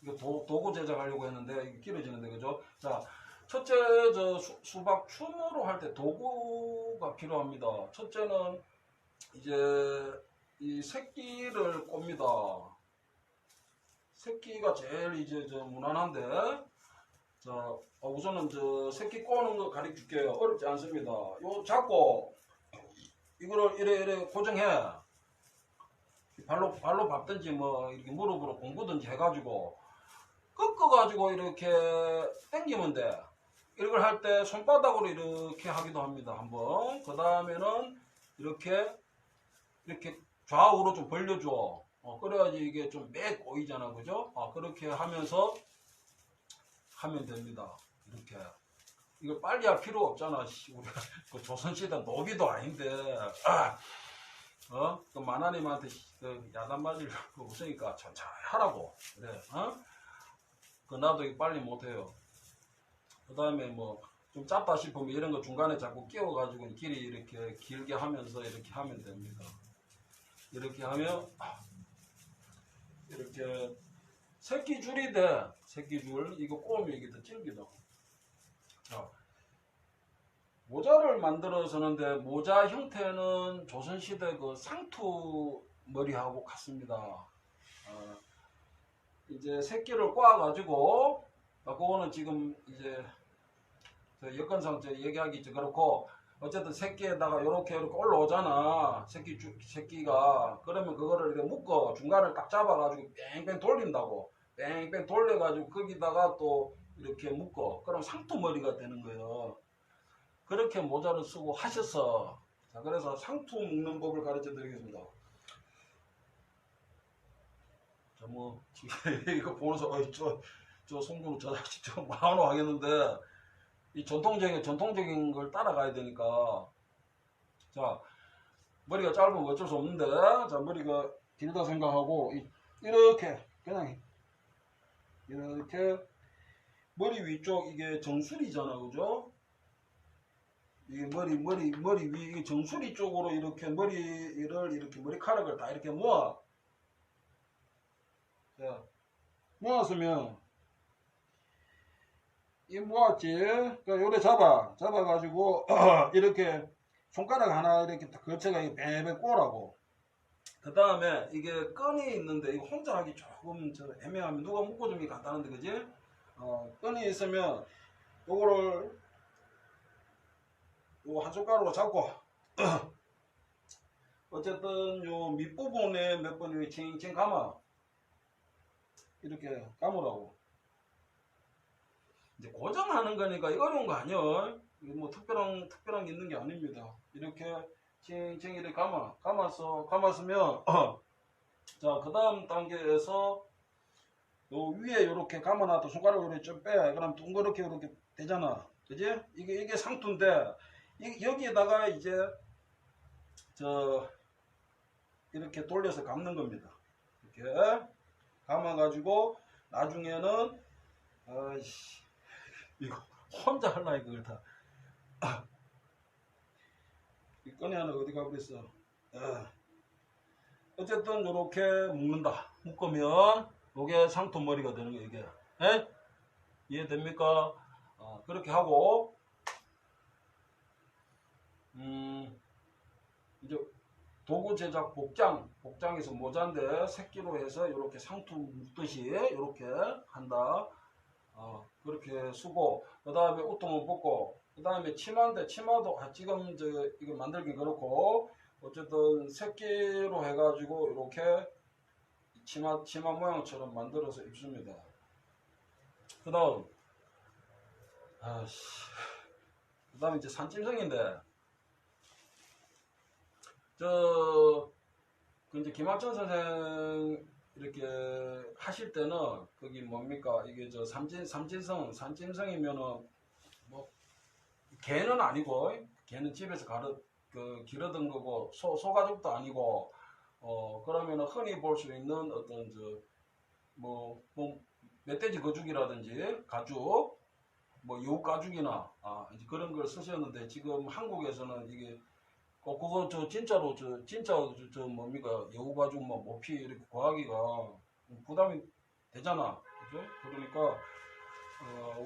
이거 도구 제작하려고 했는데 이게 길어지는데, 그죠? 자, 첫째, 수박 추모로 할 때 도구가 필요합니다. 첫째는 이제 이 새끼를 꼽니다. 새끼가 제일 이제 무난한데, 자, 우선은 새끼 꼬는 거 가르쳐 줄게요. 어렵지 않습니다. 요 잡고 이거를 이래 고정해. 발로 밟든지 뭐 이렇게 무릎으로 공구든지 해가지고 꺾어가지고 이렇게 당기면 돼. 이걸 할 때 손바닥으로 이렇게 하기도 합니다. 한번. 그 다음에는 이렇게 좌우로 좀 벌려줘. 그래야지 이게 좀 매 꼬이잖아, 그죠? 그렇게 하면서 하면 됩니다. 이렇게. 이거 빨리 할 필요 없잖아. 우리가 그 조선시대 노비도 아닌데. 그 만화님한테 그 야단 맞을 거 없으니까 천천히 하라고. 그래. 그 나도 이거 빨리 못해요. 그 다음에 뭐 좀 짧다 싶으면 이런 거 중간에 자꾸 끼워가지고 길이 이렇게 길게 하면서 이렇게 하면 됩니다. 이렇게 하면 이렇게 새끼줄이 돼. 새끼줄. 이거 꼬우면 이게 더 질기다. 자, 모자를 만들어서는데 모자 형태는 조선시대 그 상투 머리하고 같습니다. 이제 새끼를 꼬아가지고, 그거는 지금 이제 여건상 얘기하기 좀 그렇고, 어쨌든 새끼에다가 요렇게 올라오잖아. 새끼가. 그러면 그거를 이렇게 묶어. 중간을 딱 잡아가지고 뺑뺑 돌린다고. 뺑뺑 돌려가지고 거기다가 또 이렇게 묶어. 그럼 상투머리가 되는 거예요. 그렇게 모자를 쓰고 하셨어. 자, 그래서 상투 묶는 법을 가르쳐 드리겠습니다. 자, 뭐, 지금 이거 보면서, 저 송준우 저 자식 좀 마음으로 하겠는데, 이 전통적인 걸 따라가야 되니까. 자, 머리가 짧으면 어쩔 수 없는데, 자, 머리가 길다 생각하고, 이렇게, 그냥, 이렇게, 머리 위쪽, 이게 정수리잖아, 그죠? 이게 머리 위, 이게 정수리 쪽으로 이렇게 이렇게 머리카락을 다 이렇게 모아. 자, 모았으면, 이 모았지? 그러니까 요래 잡아가지고, 이렇게, 손가락 하나 이렇게 딱 걸쳐가 뺑뺑 꼬라고. 그 다음에 이게 끈이 있는데 이거 혼자 하기 조금 애매하면 누가 묶어주면 간단한데, 그지? 끈이 있으면 요거를 요 한 손가락으로 잡고 어쨌든 요 밑부분에 몇 번 칭칭 감아. 이렇게 감으라고. 이제 고정하는 거니까 이거 어려운 거 아니야. 이거 뭐 특별한 게 있는 게 아닙니다. 이렇게 칭칭 이렇게 감았으면 자, 그 다음 단계에서 요 위에 요렇게 감아놔도 손가락으로 이렇게 좀 빼. 그럼 둥그렇게 이렇게 되잖아. 그지? 이게 상투인데 여기에다가 이제 이렇게 돌려서 감는 겁니다. 이렇게 감아가지고 나중에는 이거 혼자 할라 이걸 다. 이 끈이 하나 어디 가버렸어. 어쨌든 이렇게 묶으면 이게 상투머리가 되는 거예요. 이게. 이해됩니까? 그렇게 하고 이제 도구 제작 복장에서 모자인데 새끼로 해서 이렇게 상투 묶듯이 이렇게 한다. 그렇게 쓰고, 그 다음에 우통은 벗고, 그 다음에 치마인데 치마도 지금 이거 만들긴 그렇고, 어쨌든 새끼로 해가지고 이렇게 치마 모양처럼 만들어서 입습니다. 그 다음 이제 산짐승인데, 이제 김학천 선생 이렇게 하실 때는 거기 뭡니까 이게 산짐승이면은 뭐 개는 아니고, 개는 집에서 기르던 거고 소가죽도 아니고, 그러면은 흔히 볼 수 있는 어떤 멧돼지 거죽이라든지 가죽, 뭐 여우 가죽이나 이제 그런 걸 쓰셨는데 지금 한국에서는 이게 그거 저 진짜로 진짜 뭡니까 여우 가죽 뭐 모피 이렇게 구하기가 부담이 되잖아, 그죠? 그러니까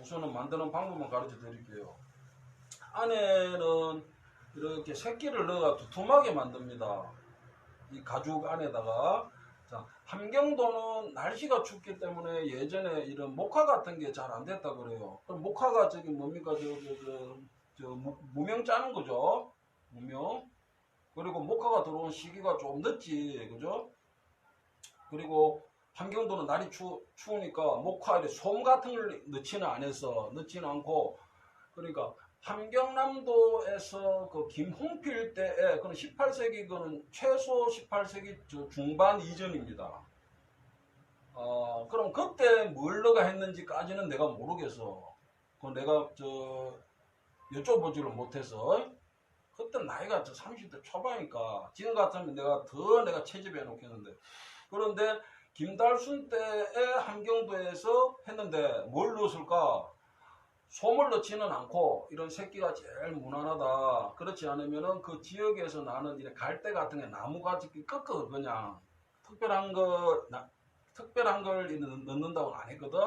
우선은 만드는 방법만 가르쳐 드릴게요. 안에는 이렇게 새끼를 넣어가 두툼하게 만듭니다. 이 가죽 안에다가. 자, 함경도는 날씨가 춥기 때문에 예전에 이런 목화 같은 게 잘 안 됐다 그래요. 그럼 목화가 저기 뭡니까 무명 짜는 거죠. 무명. 그리고 목화가 들어온 시기가 좀 늦지, 그죠? 그리고 함경도는 날이 추우니까 목화에 솜 같은 걸 넣지는 않고, 그러니까 함경남도에서 그 김홍필 때에 그는 18세기 그는 최소 18세기 중반 이전입니다. 그럼 그때 뭘 너가 했는지까지는 내가 모르겠어. 그 내가 여쭤보지를 못해서. 그때 나이가 30대 초반이니까 지금 같으면 내가 채집해 놓겠는데. 그런데 김달순 때에 함경도에서 했는데 뭘 넣었을까? 솜을 넣지는 않고 이런 새끼가 제일 무난하다. 그렇지 않으면은 그 지역에서 나는 이런 갈대 같은 게 나무가지 꺾어 그냥 특별한 걸 넣는다고는 안 했거든.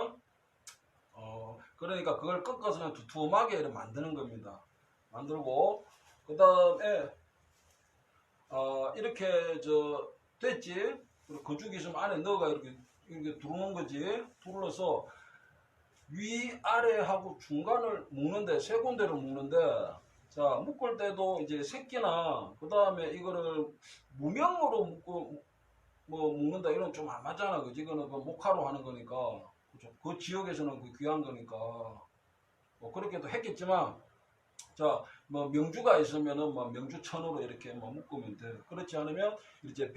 그러니까 그걸 꺾어서 그냥 두툼하게 이렇게 만드는 겁니다. 만들고 그 다음에 이렇게 됐지. 그리고 거죽이 있으면 안에 넣어가 이렇게 두르는 거지. 둘러서 위아래하고 중간을 묶는데 세 군데를 묶는데, 자 묶을 때도 이제 새끼나 그 다음에 이거를 무명으로 묶고 뭐 묶는다 이런 좀 안 맞잖아, 그지? 이거는 그 목화로 하는 거니까, 그죠? 그 지역에서는 그 귀한 거니까 뭐 그렇게도 했겠지만, 자 뭐 명주가 있으면은 뭐 명주천으로 이렇게 뭐 묶으면 돼. 그렇지 않으면 이제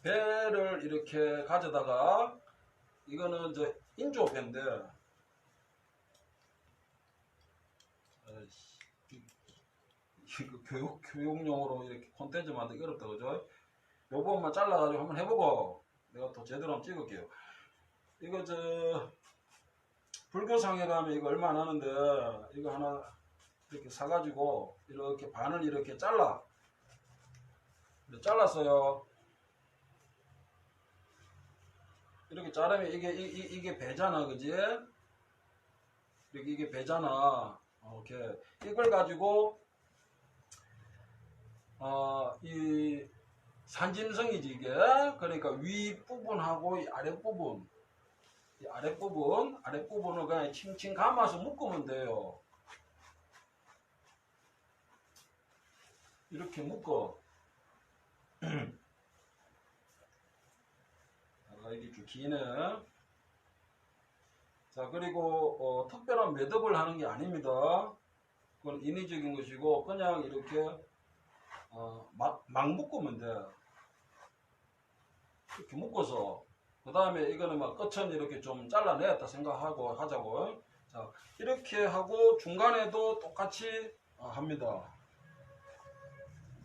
배를 이렇게 가져다가, 이거는 인조배인데, 이거 교육용으로 이렇게 콘텐츠 만들기 어렵다, 그죠? 요 부분만 잘라가지고 한번 해보고 내가 더 제대로 한번 찍을게요. 이거 불교상에 가면 이거 얼마 안 하는데, 이거 하나 이렇게 사가지고 이렇게 반을 이렇게 잘랐어요. 이렇게 자르면 이게 배잖아, 그지? 이게 배잖아. 오케이. 이걸 가지고 이 산짐승이지 이게. 그러니까 위 부분하고 이 아랫부분을 그냥 칭칭 감아서 묶으면 돼요. 이렇게 묶어. 이게 좀 기네. 자, 그리고 특별한 매듭을 하는 게 아닙니다. 그건 인위적인 것이고 그냥 이렇게 막 묶으면 돼. 이렇게 묶어서 그 다음에 이거는 막 끝은 이렇게 좀 잘라냈다 생각하고 하자고. 자, 이렇게 하고 중간에도 똑같이 합니다.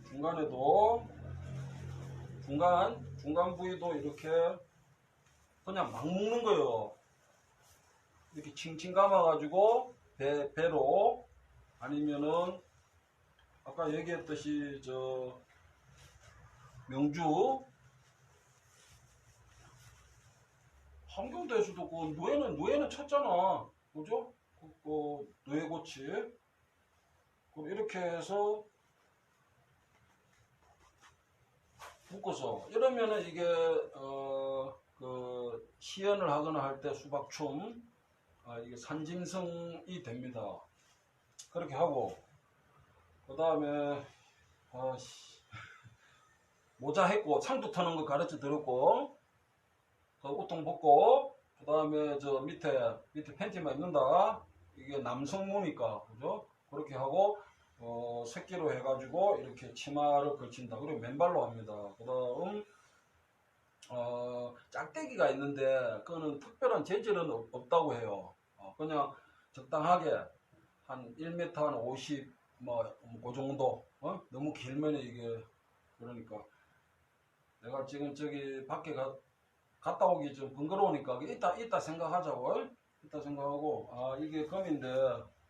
중간에도 중간 부위도 이렇게 그냥 막 묶는 거예요. 이렇게 칭칭 감아가지고 배로, 아니면은 아까 얘기했듯이 명주 함경도에서도 그 노예는 쳤잖아, 그죠? 노예고치. 그럼 이렇게 해서 묶어서, 이러면은 이게 그 시연을 하거나 할 때 수박춤, 이게 산짐승이 됩니다. 그렇게 하고 그 다음에 모자 했고 상투 터는 거 가르쳐 드렸고, 그 옷통 벗고 그 다음에 밑에 팬티만 입는다. 이게 남성무니까, 그죠? 그렇게 하고 새끼로 해가지고 이렇게 치마를 걸친다. 그리고 맨발로 합니다. 그 다음 짝대기가 있는데 그거는 특별한 재질은 없다고 해요. 그냥 적당하게 한 1m 한 50 뭐 그 정도. 너무 길면 이게, 그러니까 내가 지금 저기 밖에 갔다 오기 좀 번거로우니까 이따 생각하자고. 이따 생각하고 아 이게 금인데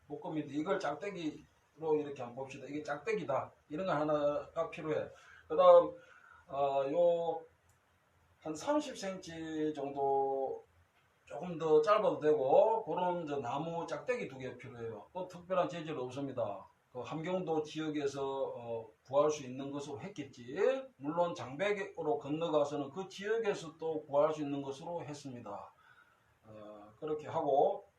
목금인데 이걸 짝대기로 이렇게 한번 봅시다. 이게 짝대기다. 이런 거 하나가 필요해. 그 다음 요 한 30cm 정도 조금 더 짧아도 되고 그런 저 나무 짝대기 2개 필요해요. 또 특별한 재질 없습니다. 그 함경도 지역에서 구할 수 있는 것으로 했겠지. 물론 장백으로 건너가서는 그 지역에서 또 구할 수 있는 것으로 했습니다. 그렇게 하고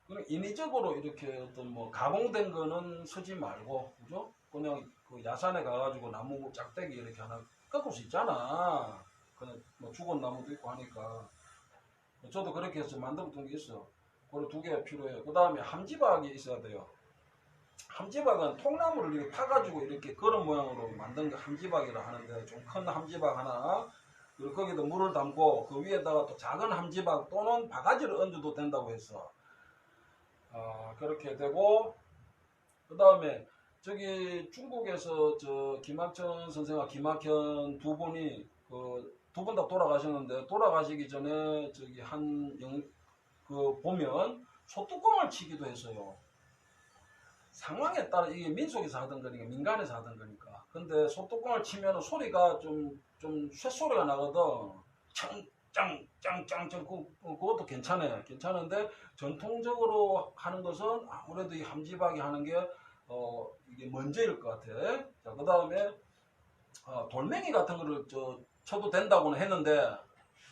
그냥 인위적으로 이렇게 어떤 뭐 가공된 거는 쓰지 말고 그죠? 그냥 그 야산에 가가지고 나무 짝대기 이렇게 하나 꺾을 수 있잖아. 그냥 뭐 죽은 나무도 있고 하니까 저도 그렇게 해서 만들었던 게 있어. 그리고 2개 필요해요. 그 다음에 함지박이 있어야 돼요. 함지박은 통나무를 이렇게 파가지고 이렇게 그런 모양으로 만든 게 함지박이라 하는데 좀 큰 함지박 하나 그리고 거기다 물을 담고 그 위에다가 또 작은 함지박 또는 바가지를 얹어도 된다고 했어. 그렇게 되고 그 다음에 저기 중국에서 저 김학천 선생과 김학현 두 분이 그 두 분 다 돌아가셨는데 돌아가시기 전에 저기 그 보면 소뚜껑을 치기도 했어요. 상황에 따라 이게 민속에서 하던 거니까 민간에서 하던 거니까. 근데 소뚜껑을 치면 소리가 좀 쇳소리가 나거든. 짱짱짱짱짱 그것도 괜찮은데 전통적으로 하는 것은 아무래도 이 함지박이 하는 게 이게 먼저일 것 같아. 자, 그 다음에 돌멩이 같은 거를 쳐도 된다고는 했는데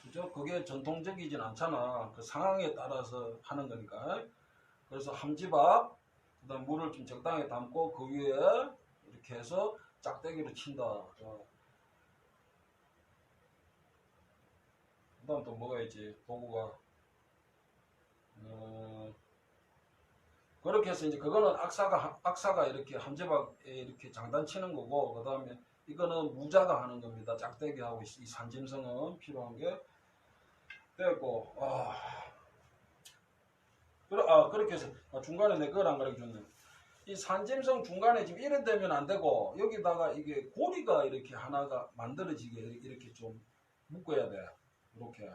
그죠? 그게 전통적이진 않잖아. 그 상황에 따라서 하는 거니까. 그래서 함지박 그다음 물을 좀 적당히 담고 그 위에 이렇게 해서 짝대기로 친다. 그다음 또 뭐가 있지? 도구가 그렇게 해서 이제 그거는 악사가 이렇게 함지박에 이렇게 장단치는 거고 그다음에 이거는 무자가 하는 겁니다. 짝대기하고 이 산짐승은 필요한 게 되고 그렇게 해서 중간에 내 걸 안 가르쳐줬네. 이 산짐승 중간에 지금 이래 되면 안 되고 여기다가 이게 고리가 이렇게 하나가 만들어지게 이렇게 좀 묶어야 돼. 이렇게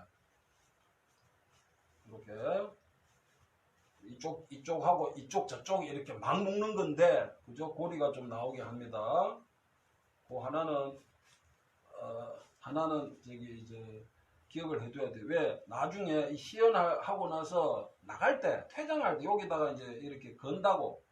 이쪽하고 이쪽 저쪽이 이렇게 막 묶는 건데 그죠? 고리가 좀 나오게 합니다. 그 하나는 저기 이제 기억을 해둬야 돼. 왜 나중에 시연하고 나서 나갈 때 퇴장할 때 여기다가 이제 이렇게 건다고